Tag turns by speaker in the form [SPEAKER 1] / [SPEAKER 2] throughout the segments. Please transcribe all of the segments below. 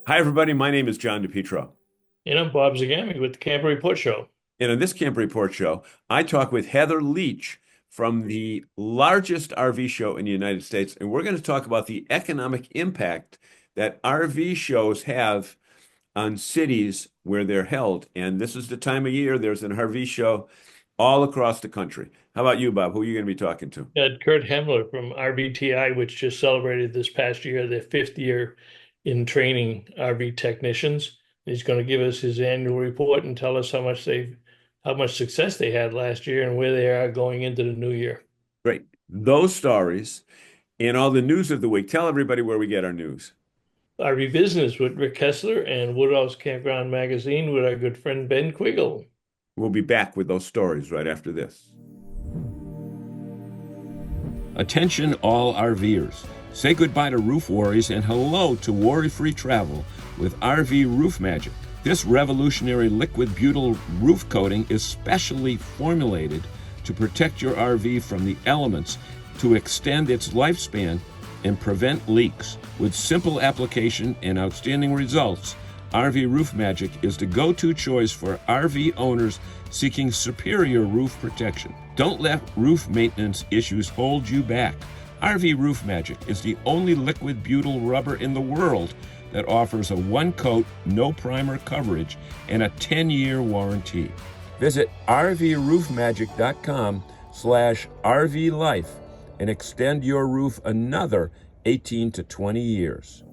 [SPEAKER 1] Hi, everybody. My name is John DePietro.
[SPEAKER 2] And I'm Bob Zagami with the Camper Report Show.
[SPEAKER 1] And on this Camp Report show, I talk with Heather Leach from the largest RV show in the United States. And we're going to talk about the economic impact that RV shows have on cities where they're held. And this is the time of year there's an RV show all across the country. How about you, Bob? Who are you going to be talking to?
[SPEAKER 2] Curt Hemmeler from RVTI, which just celebrated this past year their fifth year in training RV technicians. He's going to give us his annual report and tell us how much success they had last year and where they are going into the new year.
[SPEAKER 1] Great. Those stories and all the news of the week. Tell everybody where we get our news.
[SPEAKER 2] RV Business with Rick Kessler and Woodhouse Campground Magazine with our good friend Ben Quiggle.
[SPEAKER 1] We'll be back with those stories right after this. Attention all RVers. Say goodbye to roof worries and hello to worry-free travel with RV Roof Magic. This revolutionary liquid butyl roof coating is specially formulated to protect your RV from the elements, to extend its lifespan and prevent leaks. With simple application and outstanding results, RV Roof Magic is the go-to choice for RV owners seeking superior roof protection. Don't let roof maintenance issues hold you back. RV Roof Magic is the only liquid butyl rubber in the world that offers a one-coat, no primer coverage and a 10-year warranty. Visit rvroofmagic.com/RVLife and extend your roof another 18 to 20 years.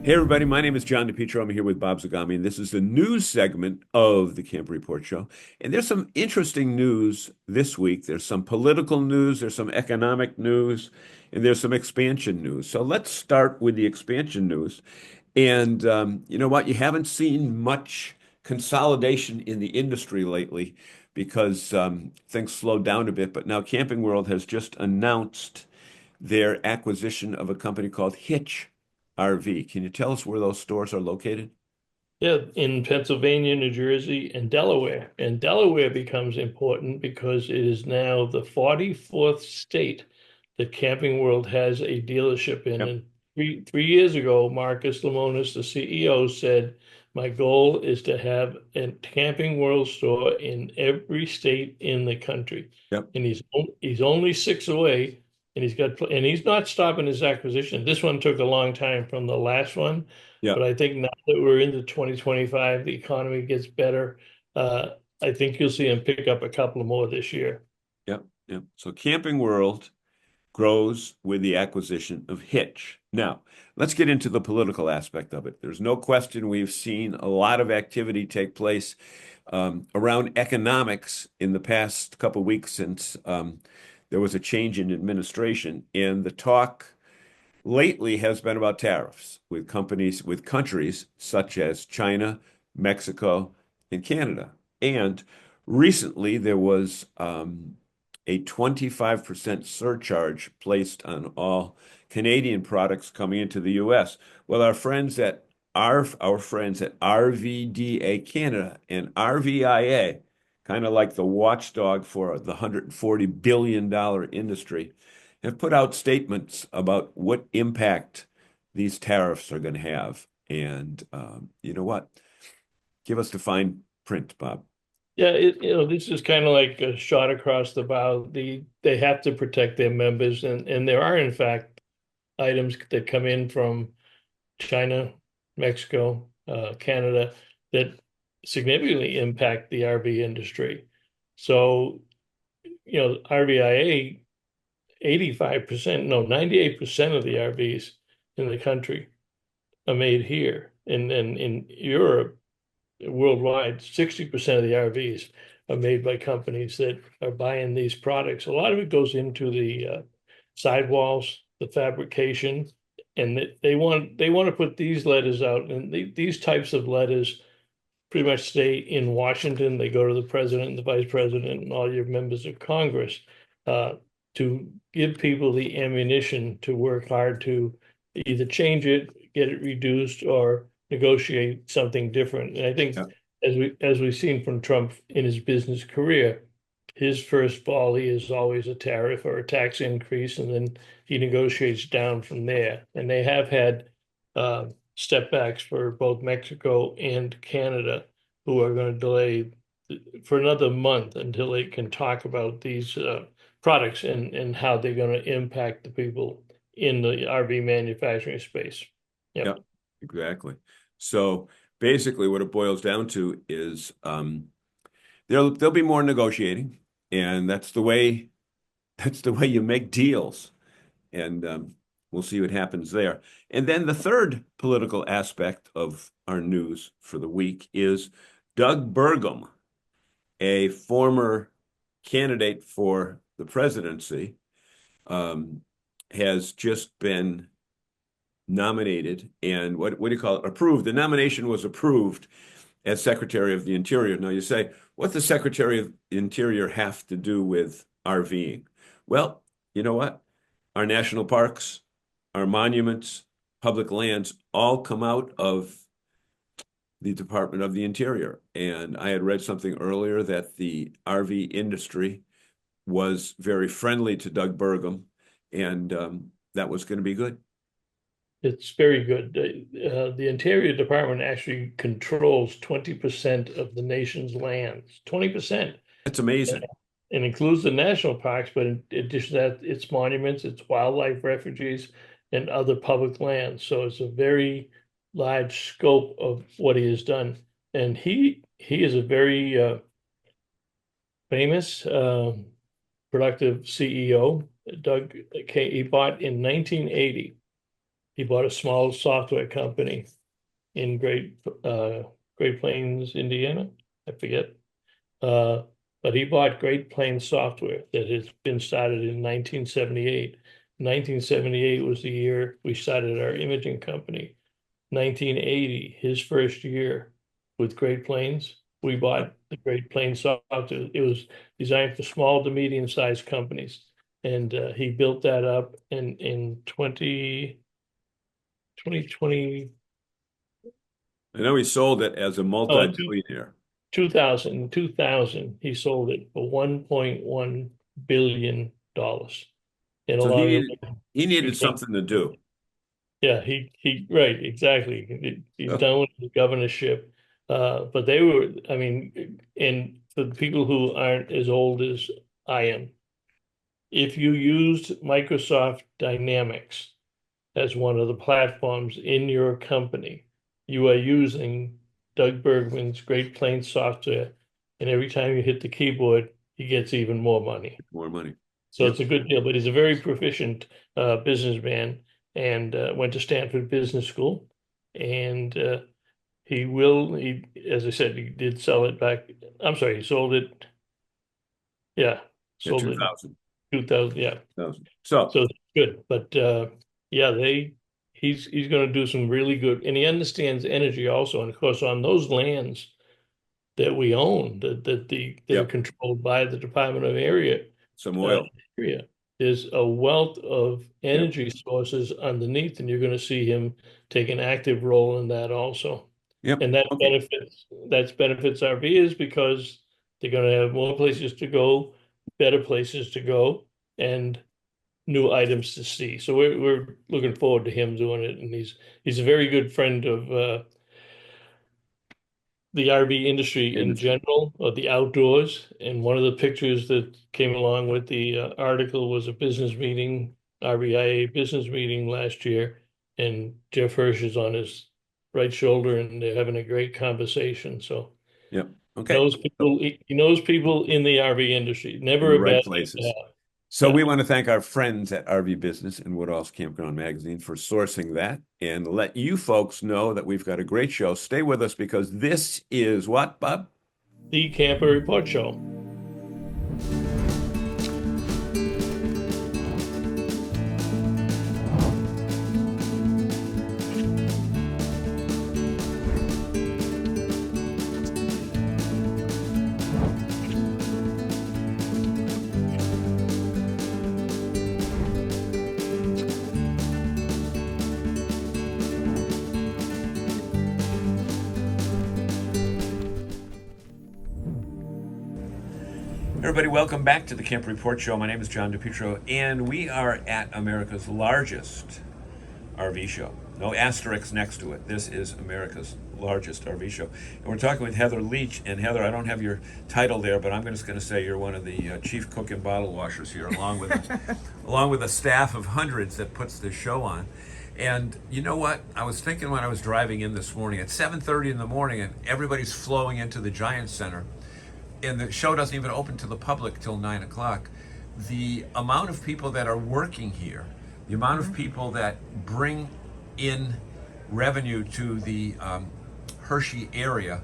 [SPEAKER 1] Hey, everybody, my name is John DePietro. I'm here with Bob Zagami, and this is the news segment of the Camp Report Show. And there's some interesting news this week. There's some political news, there's some economic news, and there's some expansion news. So let's start with the expansion news. And you know what? You haven't seen much consolidation in the industry lately because things slowed down a bit. But now Camping World has just announced their acquisition of a company called Hitch RV. Can you tell us where those stores are located?
[SPEAKER 2] Yeah, in Pennsylvania, New Jersey, and Delaware. And Delaware becomes important because it is now the 44th state that Camping World has a dealership in.
[SPEAKER 1] Yep.
[SPEAKER 2] And three years ago, Marcus Lemonis, the CEO, said, "My goal is to have a Camping World store in every state in the country."
[SPEAKER 1] Yep.
[SPEAKER 2] And he's only six away, and he's not stopping his acquisition. This one took a long time from the last one. But
[SPEAKER 1] Yep.
[SPEAKER 2] I think now that we're into 2025, the economy gets better. Uh, I think you'll see him pick up a couple more this year.
[SPEAKER 1] Yep. Yep. So Camping World grows with the acquisition of Hitch. Now, let's get into the political aspect of it. There's no question we've seen a lot of activity take place around economics in the past couple of weeks since there was a change in administration. And the talk lately has been about tariffs with countries such as China, Mexico, and Canada. And recently there was a 25% surcharge placed on all Canadian products coming into the US. Well, our friends at RVDA Canada and RVIA, kind of like the watchdog for the $140 billion industry, have put out statements about what impact these tariffs are going to have. And you know what? Give us the fine print, Bob.
[SPEAKER 2] Yeah, this is kind of like a shot across the bow. They have to protect their members, and there are in fact items that come in from China, Mexico, Canada that significantly impact the RV industry. So, RVIA 85%, no, 98% of the RVs in the country are made here. And in Europe, worldwide, 60% of the RVs are made by companies that are buying these products. A lot of it goes into the sidewalls, the fabrication, and they want to put these letters out. And these types of letters pretty much stay in Washington. They go to the president and the vice president and all your members of Congress uh, to give people the ammunition to work hard to either change it, get it reduced, or negotiate something different. And I think
[SPEAKER 1] Yeah.
[SPEAKER 2] as we've seen from Trump in his business career, his first volley is always a tariff or a tax increase, and then he negotiates down from there. And they have had step backs for both Mexico and Canada, who are going to delay for another month until they can talk about these products and how they're going to impact the people in the RV manufacturing space.
[SPEAKER 1] Yeah,
[SPEAKER 2] Yep.
[SPEAKER 1] exactly. So basically, what it boils down to is there'll be more negotiating, and that's the way you make deals. And we'll see what happens there. And then the third political aspect of our news for the week is Doug Burgum, a former candidate for the presidency, um, has just been nominated and what do you call it? Approved. The nomination was approved as Secretary of the Interior. Now you say, what does Secretary of the Interior have to do with RVing? Well, you know what? Our national parks, our monuments, public lands all come out of the Department of the Interior. And I had read something earlier that the RV industry was very friendly to Doug Burgum, and that was going to be good.
[SPEAKER 2] It's very good. The Interior Department actually controls 20% of the nation's lands. 20%.
[SPEAKER 1] It's amazing.
[SPEAKER 2] It includes the national parks, but in addition to that, its monuments, its wildlife refuges, and other public lands. So it's a very large scope of what he has done. And he is a very famous, productive CEO. Doug, he bought in 1980. He bought a small software company in Great Plains, Indiana. I forget. But he bought Great Plains Software that has been started in 1978. 1978 was the year we started our imaging company. 1980, his first year with Great Plains, we bought the Great Plains Software. It was designed for small to medium-sized companies. And he built that up in 2020.
[SPEAKER 1] I know he sold it as a
[SPEAKER 2] Oh,
[SPEAKER 1] multi-billionaire.
[SPEAKER 2] 2000, he sold it for $1.1 billion. And a
[SPEAKER 1] So
[SPEAKER 2] lot of
[SPEAKER 1] he
[SPEAKER 2] it
[SPEAKER 1] needed
[SPEAKER 2] became,
[SPEAKER 1] something to do.
[SPEAKER 2] yeah, right, exactly. He's
[SPEAKER 1] Oh,
[SPEAKER 2] done with the governorship. But they were, I mean, and for the people who aren't as old as I am, if you used Microsoft Dynamics as one of the platforms in your company, you are using Doug Bergman's Great Plains software, and every time you hit the keyboard, he gets even more money.
[SPEAKER 1] more money.
[SPEAKER 2] So
[SPEAKER 1] Yep.
[SPEAKER 2] it's a good deal, but he's a very proficient businessman and went to Stanford Business School. And as I said, he did sell it back. I'm sorry, he sold it. Yeah,
[SPEAKER 1] Yeah,
[SPEAKER 2] sold it
[SPEAKER 1] 2000.
[SPEAKER 2] 2000. Yeah.
[SPEAKER 1] 2000. So,
[SPEAKER 2] So it's good, but yeah, he's going to do some really good, and he understands energy also. And of course, on those lands that we own, that are
[SPEAKER 1] yep,
[SPEAKER 2] controlled by the Department of
[SPEAKER 1] some oil.
[SPEAKER 2] Area, there's a wealth of
[SPEAKER 1] Yep.
[SPEAKER 2] energy sources underneath, and you're going to see him take an active role in that also.
[SPEAKER 1] Yep.
[SPEAKER 2] And that
[SPEAKER 1] Okay.
[SPEAKER 2] benefits RVers because they're going to have more places to go, better places to go, and new items to see. So we're looking forward to him doing it, and he's a very good friend of the RV industry in
[SPEAKER 1] Industry.
[SPEAKER 2] general, of the outdoors. And one of the pictures that came along with the article was a business meeting, RVIA business meeting last year, and Jeff Hirsch is on his right shoulder, and they're having a great conversation. So
[SPEAKER 1] Yep. Okay. So,
[SPEAKER 2] he knows people in the RV industry.
[SPEAKER 1] in
[SPEAKER 2] Never
[SPEAKER 1] the
[SPEAKER 2] a
[SPEAKER 1] right
[SPEAKER 2] bad thing to
[SPEAKER 1] places.
[SPEAKER 2] have.
[SPEAKER 1] So
[SPEAKER 2] Yeah.
[SPEAKER 1] we want to thank our friends at RV Business and Woodall's Campground Magazine for sourcing that and let you folks know that we've got a great show. Stay with us because this is what, Bob?
[SPEAKER 2] The Camper Report Show.
[SPEAKER 1] Everybody, welcome back to the Camp Report Show. My name is John DePietro, and we are at America's largest RV show. no asterisk next to it. This is America's largest RV show. And we're talking with Heather Leach. And Heather, I don't have your title there, but I'm just going to say you're one of the chief cook and bottle washers here, along with along with a staff of hundreds that puts this show on. And you know what? I was thinking when I was driving in this morning at 7:30 in the morning, and everybody's flowing into the Giant Center, and the show doesn't even open to the public till 9 o'clock. The amount of people that are working here, the amount of people that bring in revenue to the Hershey area,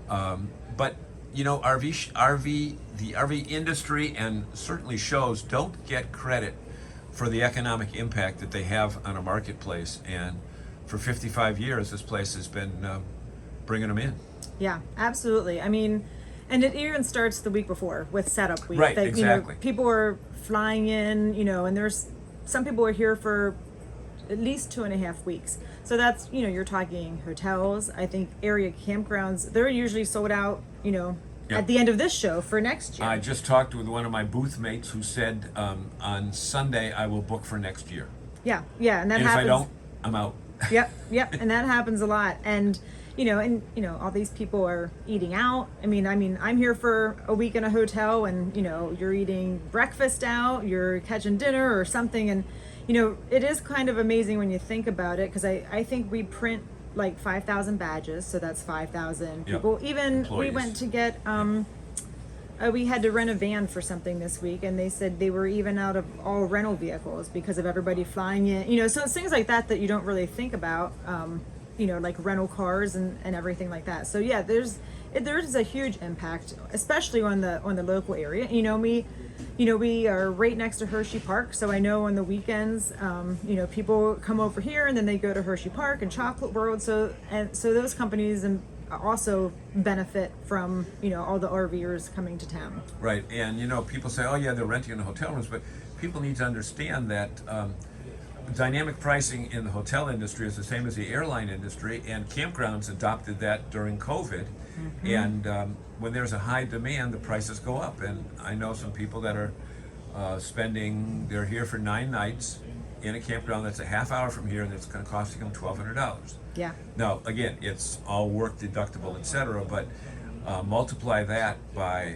[SPEAKER 1] but you know, the RV industry and certainly shows don't get credit for the economic impact that they have on a marketplace. And for 55 years, this place has been bringing them in.
[SPEAKER 3] Yeah, absolutely. I mean, and it even starts the week before with setup week.
[SPEAKER 1] Right,
[SPEAKER 3] that,
[SPEAKER 1] exactly.
[SPEAKER 3] You know, people are flying in, you know, and there's some people are here for at least 2.5 weeks. So that's, you know, you're talking hotels. I think area campgrounds, they're usually sold out, you know,
[SPEAKER 1] Yep.
[SPEAKER 3] at the end of this show for next year.
[SPEAKER 1] I just talked with one of my booth mates who said on Sunday I will book for next year.
[SPEAKER 3] Yeah, and that
[SPEAKER 1] And
[SPEAKER 3] happens.
[SPEAKER 1] if I don't, I'm out.
[SPEAKER 3] Yep, and that happens a lot. And you know, all these people are eating out. I mean, I'm here for a week in a hotel, and you know, you're eating breakfast out, you're catching dinner or something, and you know, it is kind of amazing when you think about it, because I think we print like 5,000 badges, so that's 5,000 people.
[SPEAKER 1] Yep.
[SPEAKER 3] Even
[SPEAKER 1] Employees.
[SPEAKER 3] we went to get we had to rent a van for something this week, and they said they were even out of all rental vehicles because of everybody flying in. You know, so it's things like that that you don't really think about. You know, like rental cars and everything like that. So yeah, there's a huge impact, especially on the local area. You know, we are right next to Hershey Park, so I know on the weekends, you know, people come over here and then they go to Hershey Park and Chocolate World. So those companies and also benefit from, you know, all the RVers coming to town.
[SPEAKER 1] Right, and you know, people say, oh yeah, they're renting in the hotel rooms, but people need to understand that dynamic pricing in the hotel industry is the same as the airline industry, and campgrounds adopted that during COVID. Mm-hmm. And when there's a high demand, the prices go up. And I know some people that are they're here for 9 nights in a campground that's a half hour from here, and it's going to cost them $1,200.
[SPEAKER 3] Yeah.
[SPEAKER 1] Now, again, it's all work deductible, etc., but multiply that by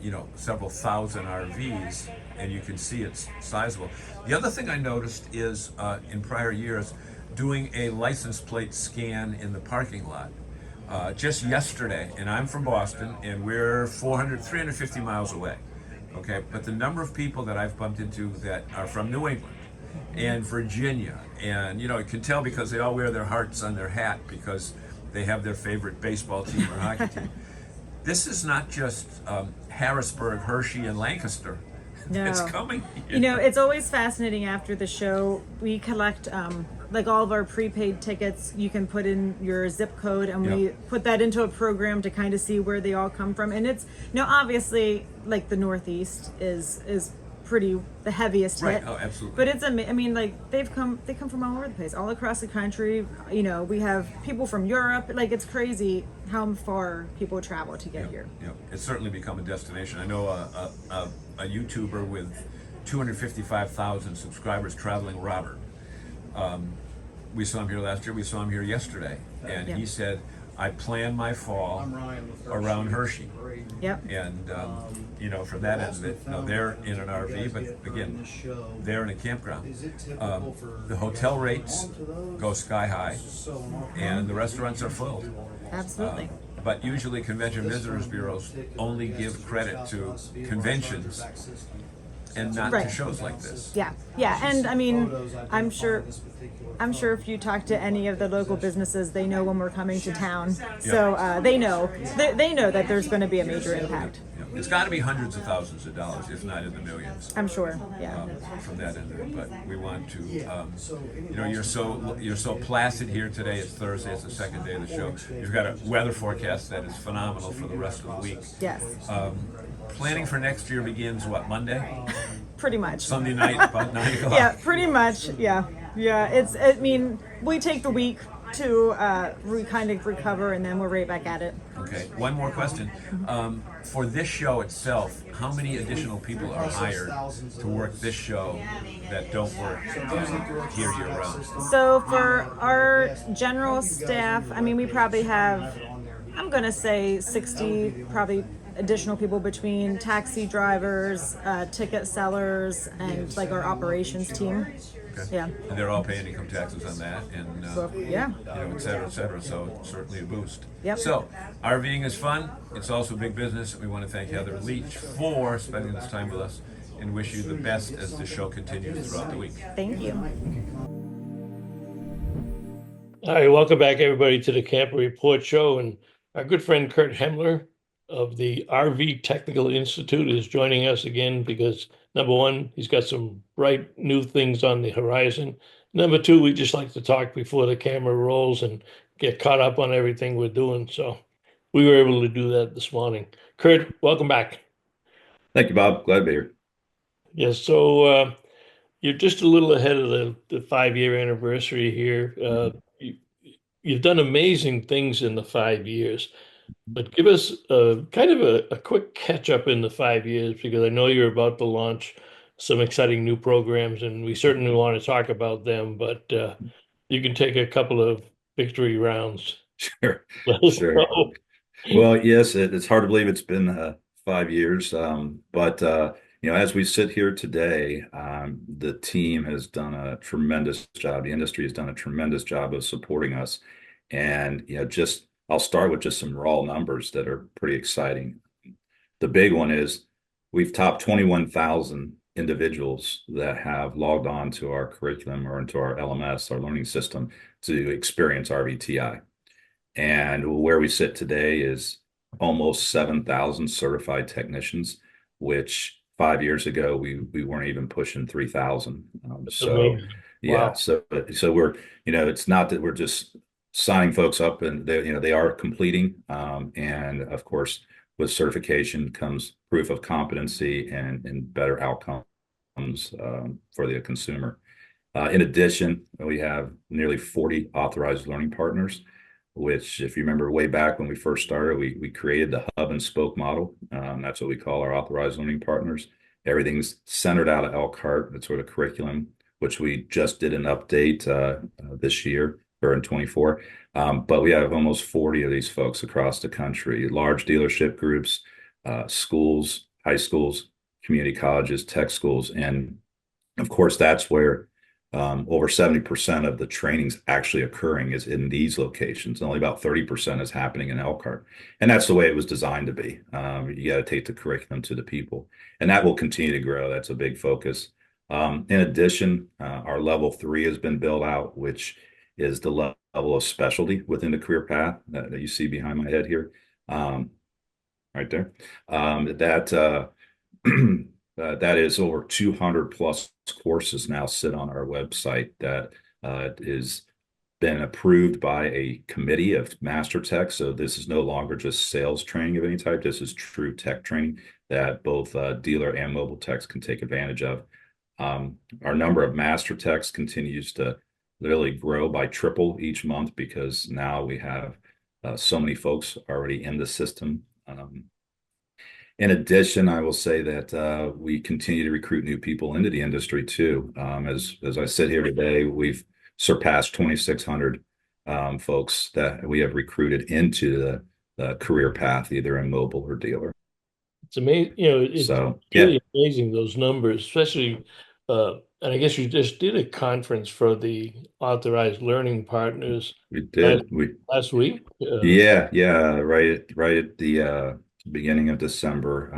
[SPEAKER 1] you know, several thousand RVs, and you can see it's sizable. The other thing I noticed is in prior years, doing a license plate scan in the parking lot. Just yesterday, and I'm from Boston, and we're 350 miles away, okay? But the number of people that I've bumped into that are from New England and Virginia, and you know, you can tell because they all wear their hearts on their hat because they have their favorite baseball team or hockey team. This is not just Harrisburg, Hershey, and Lancaster.
[SPEAKER 3] No.
[SPEAKER 1] It's coming.
[SPEAKER 3] You know, it's always fascinating after the show. We collect like all of our prepaid tickets. You can put in your zip code, and we put that into a program to kind of see where they all come from. And it's, you know, obviously like the Northeast is pretty the heaviest hit.
[SPEAKER 1] Right. Oh, absolutely.
[SPEAKER 3] But it's I mean, like they come from all over the place, all across the country. You know, we have people from Europe. Like, it's crazy how far people travel to get here.
[SPEAKER 1] Yeah, it's certainly become a destination. I know a YouTuber with 255,000 subscribers, Traveling Robert. We saw him here last year. We saw him here yesterday, and he said, "I plan my fall around Hershey."
[SPEAKER 3] Yep.
[SPEAKER 1] And you know, from that end of it, now they're in an RV, but again, they're in a campground. The hotel rates go sky high, and the restaurants are full.
[SPEAKER 3] Absolutely.
[SPEAKER 1] But usually convention visitors bureaus only give credit to conventions and not to shows like this.
[SPEAKER 3] Yeah, and I mean, I'm sure if you talk to any of the local businesses, they know when we're coming to town. So they know that there's going to be a major impact.
[SPEAKER 1] Yeah. It's got to be hundreds of thousands of dollars, if not in the millions.
[SPEAKER 3] I'm sure. Yeah.
[SPEAKER 1] From that end of it, but we want to. You know, you're so placid here today. It's Thursday. It's the second day of the show. You've got a weather forecast that is phenomenal for the rest of the week.
[SPEAKER 3] Yes.
[SPEAKER 1] Planning for next year begins what, Monday?
[SPEAKER 3] Pretty much.
[SPEAKER 1] Sunday night about 9 o'clock.
[SPEAKER 3] Yeah, pretty much. Yeah. I mean, we take the week. to kind of recover, and then we're right back at it.
[SPEAKER 1] Okay, one more question. For this show itself, how many additional people are hired to work this show that don't work here year round?
[SPEAKER 3] So for our general staff, I mean, we probably have, I'm going to say 60 probably additional people between taxi drivers, ticket sellers, and like our operations team.
[SPEAKER 1] Okay.
[SPEAKER 3] Yeah.
[SPEAKER 1] And they're all paying income taxes on that, and
[SPEAKER 3] Yeah.
[SPEAKER 1] et cetera, et cetera. So certainly a boost.
[SPEAKER 3] Yep.
[SPEAKER 1] So RVing is fun. It's also big business. We want to thank Heather Leach for spending this time with us, and wish you the best as the show continues throughout the week.
[SPEAKER 3] Thank you.
[SPEAKER 2] All right, welcome back, everybody, to the Camper Report Show. And our good friend Curt Hemmeler of the RV Technical Institute is joining us again because, number one, he's got some bright new things on the horizon. Number two, we just like to talk before the camera rolls and get caught up on everything we're doing. So we were able to do that this morning. Curt, welcome back.
[SPEAKER 4] Thank you, Bob. Glad to be here.
[SPEAKER 2] Yes, so you're just a little ahead of the 5-year anniversary here. You've done amazing things in the 5 years, but give us kind of a quick catch up in the 5 years, because I know you're about to launch some exciting new programs, and we certainly want to talk about them, but you can take a couple of victory rounds.
[SPEAKER 4] Sure.
[SPEAKER 2] Let us
[SPEAKER 4] Sure.
[SPEAKER 2] know.
[SPEAKER 4] Well, yes, it's hard to believe it's been 5 years. But as we sit here today, the team has done a tremendous job. The industry has done a tremendous job of supporting us. And, I'll start with just some raw numbers that are pretty exciting. The big one is we've topped 21,000 individuals that have logged on to our curriculum or into our LMS, our learning system, to experience RVTI. And where we sit today is almost 7,000 certified technicians, which 5 years ago we weren't even pushing 3,000.
[SPEAKER 2] Amazing.
[SPEAKER 4] Yeah,
[SPEAKER 2] Wow.
[SPEAKER 4] so we're it's not that we're just signing folks up, and they are completing. And of course, with certification comes proof of competency and better outcomes for the consumer. In addition, we have nearly 40 authorized learning partners, which, if you remember way back when we first started, we created the hub and spoke model. That's what we call our authorized learning partners. Everything's centered out of Elkhart. That's sort of curriculum, which we just did an update this year or in 24. But we have almost 40 of these folks across the country, large dealership groups, schools, high schools, community colleges, tech schools. And of course, that's where over 70% of the training's actually occurring is in these locations. Only about 30% is happening in Elkhart. And that's the way it was designed to be. You got to take the curriculum to the people, and that will continue to grow. That's a big focus. In addition, our level 3 has been built out, which is the level of specialty within the career path that you see behind my head here, right there. That is over 200 plus courses now sit on our website that is been approved by a committee of master tech. So this is no longer just sales training of any type. This is true tech training that both dealer and mobile techs can take advantage of. Our number of master techs continues to really grow by triple each month, because now we have so many folks already in the system. In addition, I will say that we continue to recruit new people into the industry too. As I sit here today, we've surpassed 2,600 folks that we have recruited into the career path, either in mobile or dealer.
[SPEAKER 2] It's amazing. It's
[SPEAKER 4] So,
[SPEAKER 2] really amazing, those numbers, especially, and I guess you just did a conference for the authorized learning partners
[SPEAKER 4] we did.
[SPEAKER 2] last week.
[SPEAKER 4] Yeah, right at the beginning of December.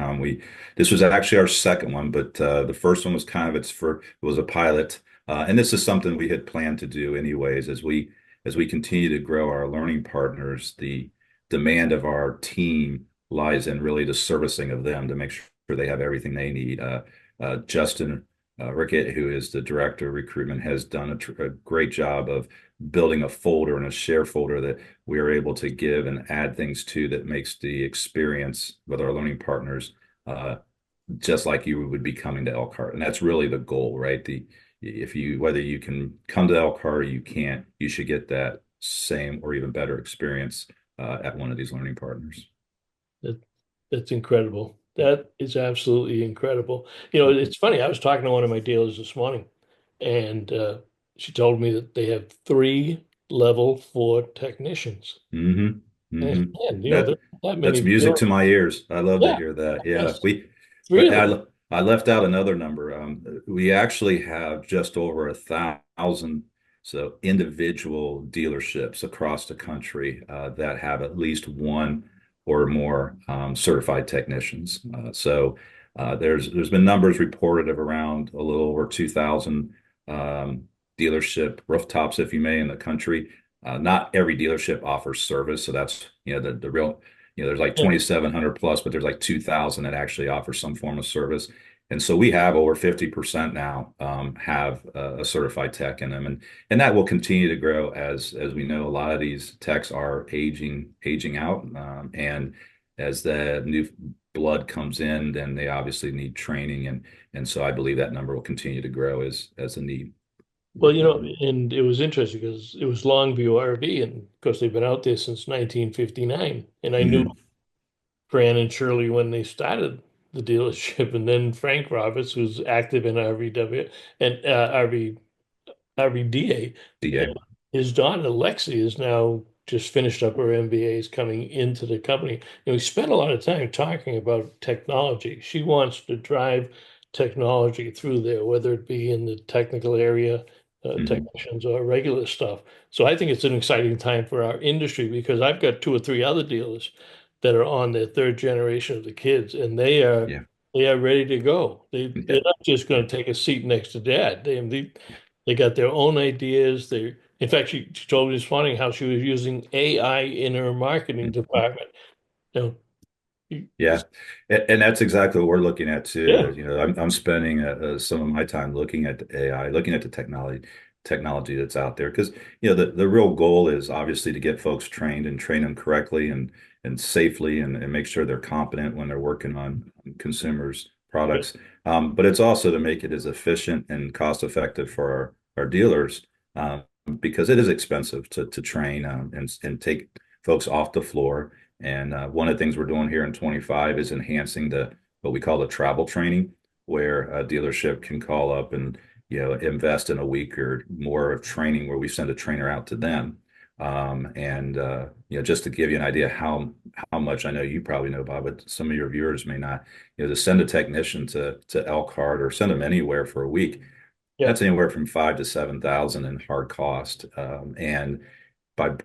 [SPEAKER 4] This was actually our second one, but the first one was it was a pilot, and this is something we had planned to do anyways. As we continue to grow our learning partners, the demand of our team lies in really the servicing of them to make sure they have everything they need. Justin Rickett, who is the director of recruitment, has done a great job of building a folder and a share folder that we are able to give and add things to that makes the experience with our learning partners just like you would be coming to Elkhart. And that's really the goal, right? Whether you can come to Elkhart or you can't, you should get that same or even better experience at one of these learning partners.
[SPEAKER 2] That that's incredible. That is absolutely incredible. You know, it's funny. I was talking to one of my dealers this morning, and she told me that they have three level 4 technicians.
[SPEAKER 4] Mm-hmm.
[SPEAKER 2] And
[SPEAKER 4] Mm-hmm.
[SPEAKER 2] man, you know,
[SPEAKER 4] That
[SPEAKER 2] there's not
[SPEAKER 4] that's
[SPEAKER 2] many
[SPEAKER 4] music
[SPEAKER 2] dealers.
[SPEAKER 4] to my ears. I love to
[SPEAKER 2] Yeah,
[SPEAKER 4] hear that. Yeah,
[SPEAKER 2] yes, three of them.
[SPEAKER 4] I left out another number. We actually have just over 1,000 so individual dealerships across the country that have at least one or more certified technicians. There's been numbers reported of around a little over 2,000 dealership rooftops, if you may, in the country. Not every dealership offers service, so that's the real there's like
[SPEAKER 2] Yeah.
[SPEAKER 4] 2,700 plus, but there's like 2,000 that actually offer some form of service. And so we have over 50% now have a certified tech in them, and that will continue to grow as we know a lot of these techs are aging out, and as the new blood comes in, then they obviously need training, and so I believe that number will continue to grow as the need.
[SPEAKER 2] Well, you know, and it was interesting because it was Longview RV, and of course they've been out there since 1959. And I knew
[SPEAKER 4] Mhm.
[SPEAKER 2] Fran and Shirley when they started the dealership, and then Frank Roberts, who's active in RVW and RVDA. And
[SPEAKER 4] DA.
[SPEAKER 2] his daughter Lexi is now just finished up her MBA, is coming into the company. And we spent a lot of time talking about technology. She wants to drive technology through there, whether it be in the technical area,
[SPEAKER 4] Mhm.
[SPEAKER 2] technicians or regular stuff. So I think it's an exciting time for our industry because I've got two or three other dealers that are on their third generation of the kids, and
[SPEAKER 4] Yeah.
[SPEAKER 2] they are ready to go.
[SPEAKER 4] Yeah.
[SPEAKER 2] They're not just
[SPEAKER 4] Yeah.
[SPEAKER 2] going to take a seat next to dad. They got their own ideas. In fact, she told me this morning how she was using AI in her marketing
[SPEAKER 4] Mhm.
[SPEAKER 2] department. You know,
[SPEAKER 4] Yeah, and that's exactly what we're looking at
[SPEAKER 2] yeah,
[SPEAKER 4] too. I'm spending some of my time looking at the AI, looking at the technology that's out there, because the real goal is obviously to get folks trained and train them correctly and safely and make sure they're competent when they're working on consumers'
[SPEAKER 2] yeah,
[SPEAKER 4] products. But it's also to make it as efficient and cost effective for our dealers, because it is expensive to train and take folks off the floor. And one of the things we're doing here in 25 is enhancing the what we call the travel training, where a dealership can call up and invest in a week or more of training where we send a trainer out to them. And just to give you an idea how much I know you probably know, Bob, but some of your viewers may not. To send a technician to Elkhart or send them anywhere for a week,
[SPEAKER 2] yeah,
[SPEAKER 4] that's anywhere from 5 to 7,000 in hard cost. And by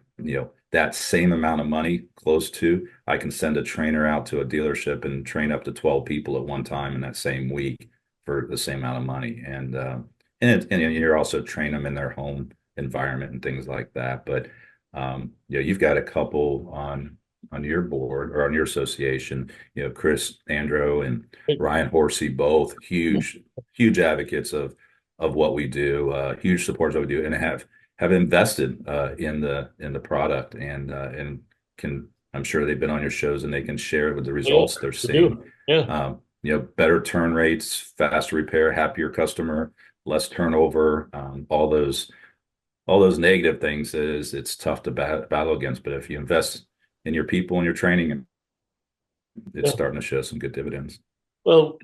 [SPEAKER 4] that same amount of money, close to, I can send a trainer out to a dealership and train up to 12 people at one time in that same week for the same amount of money. And you're also train them in their home environment and things like that. But you've got a couple on your board or on your association, Chris Andro and Ryan Horsey, both huge advocates of what we do, huge supporters of what we do, and have invested in the product and can I'm sure they've been on your shows and they can share with the
[SPEAKER 2] yeah,
[SPEAKER 4] results they're
[SPEAKER 2] they
[SPEAKER 4] seeing.
[SPEAKER 2] do. Yeah,
[SPEAKER 4] Better turn rates, faster repair, happier customer, less turnover, all those negative things is it's tough to battle against. But if you invest in your people and your training, it's
[SPEAKER 2] yeah.
[SPEAKER 4] starting to show some good dividends.
[SPEAKER 2] Well,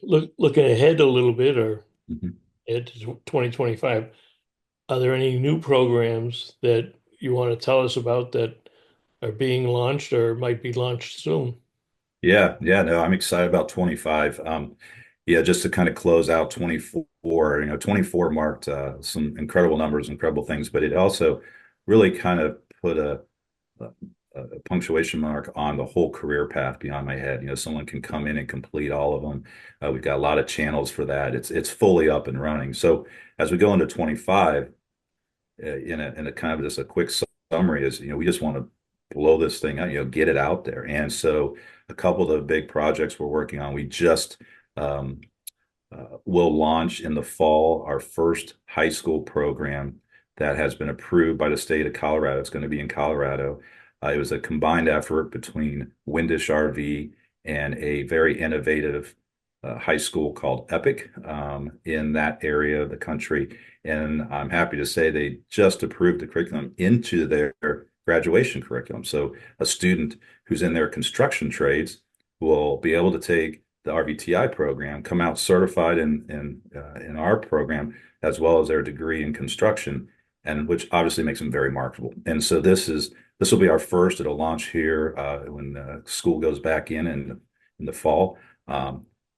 [SPEAKER 2] looking ahead a little bit or
[SPEAKER 4] Mhm.
[SPEAKER 2] ahead to 2025, are there any new programs that you want to tell us about that are being launched or might be launched soon?
[SPEAKER 4] Yeah, yeah, no, I'm excited about 25. Yeah, just to kind of close out 24, 24 marked some incredible numbers, incredible things, but it also really kind of put a, a punctuation mark on the whole career path beyond my head. Someone can come in and complete all of them. We've got a lot of channels for that. It's fully up and running. So as we go into 25, in a kind of just a quick summary is, we just want to blow this thing out, get it out there. And so a couple of the big projects we're working on, we just um, will launch in the fall our first high school program that has been approved by the state of Colorado. It's going to be in Colorado. It was a combined effort between Windish RV and a very innovative high school called Epic in that area of the country. And I'm happy to say they just approved the curriculum into their graduation curriculum. So a student who's in their construction trades will be able to take the RVTI program, come out certified in our program, as well as their degree in construction, and which obviously makes them very marketable. And so this will be our first. It'll launch here when school goes back in the fall.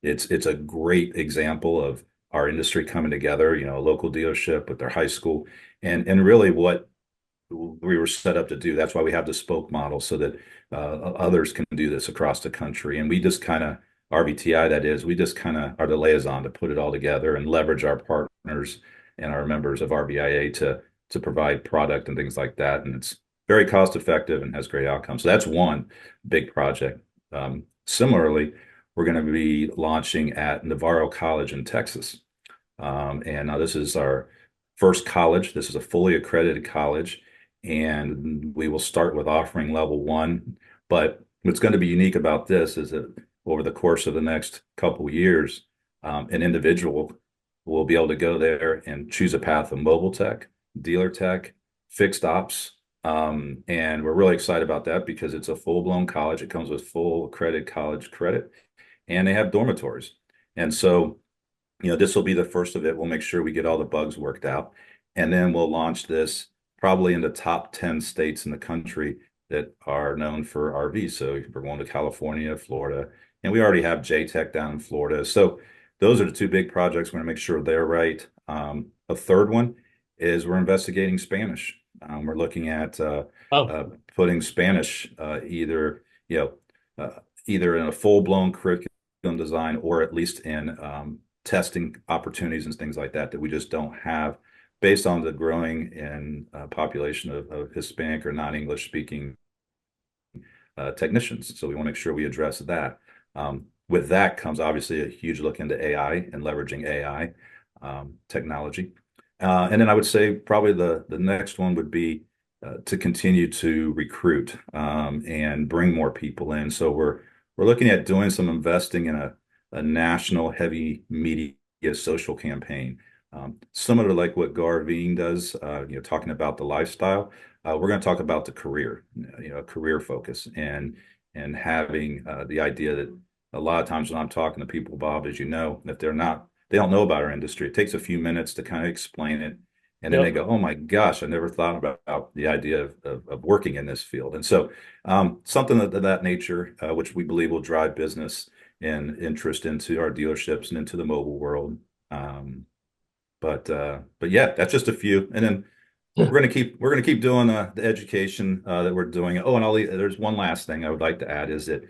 [SPEAKER 4] It's a great example of our industry coming together, a local dealership with their high school, and really what we were set up to do. That's why we have the spoke model so that others can do this across the country. And we just kind of, RVTI, that is, we just kind of are the liaison to put it all together and leverage our partners and our members of RVIA to provide product and things like that. And it's very cost effective and has great outcomes. So that's one big project. Similarly, we're going to be launching at Navarro College in Texas. And now this is our first college. This is a fully accredited college, and we will start with offering level 1. But what's going to be unique about this is that over the course of the next couple of years, an individual will be able to go there and choose a path of mobile tech, dealer tech, fixed ops. And we're really excited about that because it's a full-blown college. It comes with full accredited college credit, and they have dormitories. And so, this will be the first of it. We'll make sure we get all the bugs worked out. And then we'll launch this probably in the top 10 states in the country that are known for RVs. So we're going to California, Florida, and we already have JTech down in Florida. So those are the two big projects. We're going to make sure they're right. A third one is we're investigating Spanish. We're looking at putting Spanish either in a full-blown curriculum design or at least in testing opportunities and things like that we just don't have based on the growing population of Hispanic or non-English speaking technicians. So we want to make sure we address that. With that comes obviously a huge look into AI and leveraging AI technology. And then I would say probably the next one would be to continue to recruit and bring more people in. So we're looking at doing some investing in a national heavy media social campaign, similar to like what Garveen does, talking about the lifestyle. We're going to talk about the career, career focus and having the idea that a lot of times when I'm talking to people, Bob, as you know, if they don't know about our industry, it takes a few minutes to kind of explain it. And then they go, oh my gosh, I never thought about the idea of working in this field. And so something of that nature, which we believe will drive business and interest into our dealerships and into the mobile world. But yeah, that's just a few. And then we're going to keep doing the education that we're doing. Oh, and there's one last thing I would like to add is that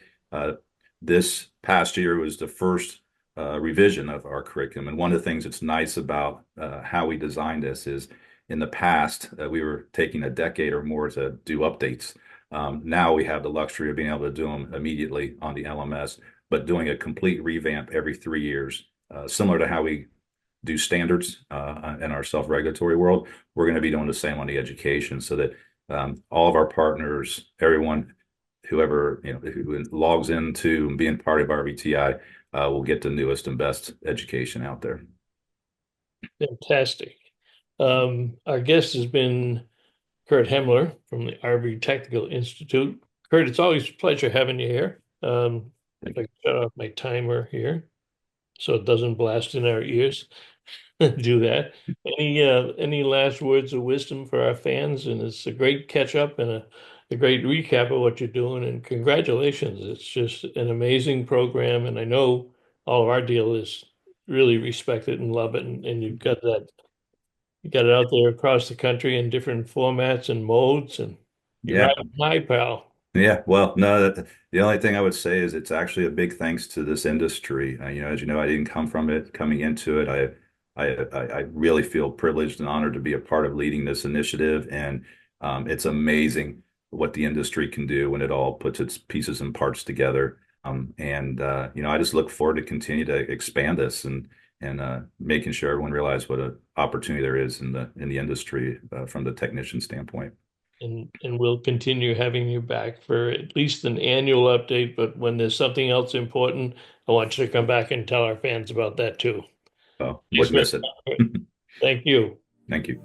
[SPEAKER 4] this past year was the first revision of our curriculum. And one of the things that's nice about how we designed this is in the past, we were taking a decade or more to do updates. Now we have the luxury of being able to do them immediately on the LMS, but doing a complete revamp every 3 years, similar to how we do standards in our self-regulatory world. We're going to be doing the same on the education so that all of our partners, everyone, whoever who logs into being part of RVTI will get the newest and best education out there.
[SPEAKER 2] Fantastic. Our guest has been Curt Hemmeler from the RV Technical Institute. Curt, it's always a pleasure having you here. If I can shut off my timer here so it doesn't blast in our ears. Do that. Any last words of wisdom for our fans? And it's a great catch up and a great recap of what you're doing. And congratulations. It's just an amazing program. And I know all of our dealers really respect it and love it. And you got it out there across the country in different formats and modes. And you're riding high, pal.
[SPEAKER 4] Yeah, well, no, the only thing I would say is it's actually a big thanks to this industry. As you know, I didn't come from it. Coming into it, I really feel privileged and honored to be a part of leading this initiative. And it's amazing what the industry can do when it all puts its pieces and parts together. I just look forward to continue to expand this and making sure everyone realizes what an opportunity there is in the industry from the technician standpoint.
[SPEAKER 2] And we'll continue having you back for at least an annual update, but when there's something else important, I want you to come back and tell our fans about that too.
[SPEAKER 4] So
[SPEAKER 2] Thanks,
[SPEAKER 4] wouldn't
[SPEAKER 2] man.
[SPEAKER 4] miss it.
[SPEAKER 2] Thank you.
[SPEAKER 4] Thank you.